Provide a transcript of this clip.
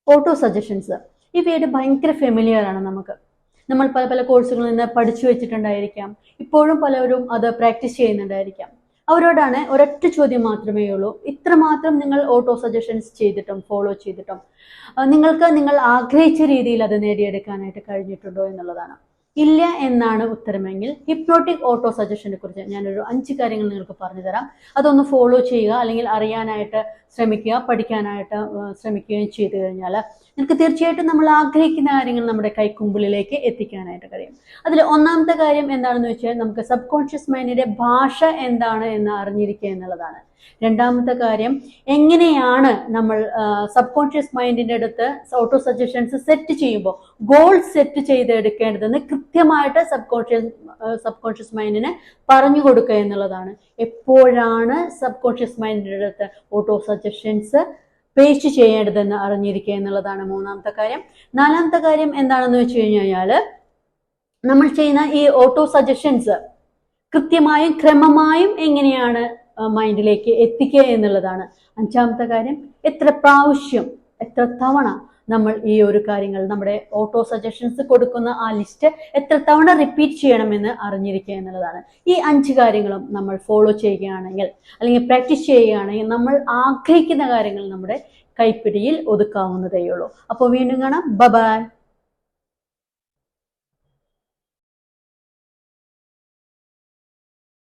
Auto suggestions ഇവയുടെ ഭയങ്കര familiar ആണ് നമുക്ക്. നമ്മൾ പല പല കോഴ്സുകളിൽ നിന്ന് പഠിച്ചു വെച്ചിട്ടുണ്ടായിരിക്കാം. ഇപ്പോഴും പലരും അത് പ്രാക്ടീസ് ചെയ്യുന്നുണ്ടായിരിക്കാം. അവരോടാണ് ഒരൊറ്റ ചോദ്യം മാത്രമേ ഉള്ളൂ. ഇത്രമാത്രം നിങ്ങൾ ഓട്ടോ സജഷൻസ് ചെയ്തിട്ടും ഫോളോ ചെയ്തിട്ടും നിങ്ങൾക്ക് നിങ്ങൾ ആഗ്രഹിച്ച രീതിയിൽ അത് നേടിയെടുക്കാനായിട്ട് കഴിഞ്ഞിട്ടുണ്ടോ എന്നുള്ളതാണ്. ഇല്ല എന്നാണ് ഉത്തരമെങ്കിൽ ഹിപ്നോട്ടിക് ഓട്ടോ സജഷനെ കുറിച്ച് ഞാനൊരു 5 കാര്യങ്ങൾ നിങ്ങൾക്ക് പറഞ്ഞു തരാം. അതൊന്ന് ഫോളോ ചെയ്യുക, അല്ലെങ്കിൽ അറിയാനായിട്ട് ശ്രമിക്കുക, പഠിക്കാനായിട്ട് ശ്രമിക്കുകയും ചെയ്തു കഴിഞ്ഞാൽ നിങ്ങൾക്ക് തീർച്ചയായിട്ടും നമ്മൾ ആഗ്രഹിക്കുന്ന കാര്യങ്ങൾ നമ്മുടെ കൈക്കുമ്പിളിലേക്ക് എത്തിക്കാനായിട്ട് കഴിയും. അതിൽ ഒന്നാമത്തെ കാര്യം എന്താണെന്ന് വെച്ചാൽ നമുക്ക് സബ് കോൺഷ്യസ് മൈൻഡിന്റെ ഭാഷ എന്താണ് എന്ന് അറിഞ്ഞിരിക്കുക എന്നുള്ളതാണ്. രണ്ടാമത്തെ കാര്യം, എങ്ങനെയാണ് നമ്മൾ സബ് കോൺഷ്യസ് മൈൻഡിന്റെ അടുത്ത് ഓട്ടോ സജഷൻസ് സെറ്റ് ചെയ്യുമ്പോൾ ഗോൾ സെറ്റ് ചെയ്തെടുക്കേണ്ടതെന്ന് കൃത്യമായിട്ട് സബ് കോൺഷ്യസ് മൈൻഡിന് പറഞ്ഞു കൊടുക്കുക എന്നുള്ളതാണ്. എപ്പോഴാണ് സബ് കോൺഷ്യസ് മൈൻഡിന്റെ അടുത്ത് ഓട്ടോ സജഷൻസ് പേസ്റ്റ് ചെയ്യേണ്ടതെന്ന് അറിഞ്ഞിരിക്കുക എന്നുള്ളതാണ് മൂന്നാമത്തെ കാര്യം. നാലാമത്തെ കാര്യം എന്താണെന്ന് വെച്ച് കഴിഞ്ഞാൽ നമ്മൾ ചെയ്യുന്ന ഈ ഓട്ടോ സജഷൻസ് കൃത്യമായും ക്രമമായും എങ്ങനെയാണ് മൈൻഡിലേക്ക് എത്തിക്കുക എന്നുള്ളതാണ്. അഞ്ചാമത്തെ കാര്യം, എത്ര പ്രാവശ്യം എത്ര തവണ നമ്മൾ ഈ ഒരു കാര്യങ്ങൾ നമ്മുടെ ഓട്ടോ സജഷൻസ് കൊടുക്കുന്ന ആ ലിസ്റ്റ് എത്ര തവണ റിപ്പീറ്റ് ചെയ്യണമെന്ന് അറിഞ്ഞിരിക്കുക എന്നുള്ളതാണ്. ഈ 5 കാര്യങ്ങളും നമ്മൾ ഫോളോ ചെയ്യുകയാണെങ്കിൽ അല്ലെങ്കിൽ പ്രാക്ടീസ് ചെയ്യുകയാണെങ്കിൽ നമ്മൾ ആഗ്രഹിക്കുന്ന കാര്യങ്ങൾ നമ്മുടെ കൈപ്പിടിയിൽ ഒതുക്കാവുന്നതേ ഉള്ളൂ. അപ്പോൾ വീണ്ടും കാണാം. ബൈ.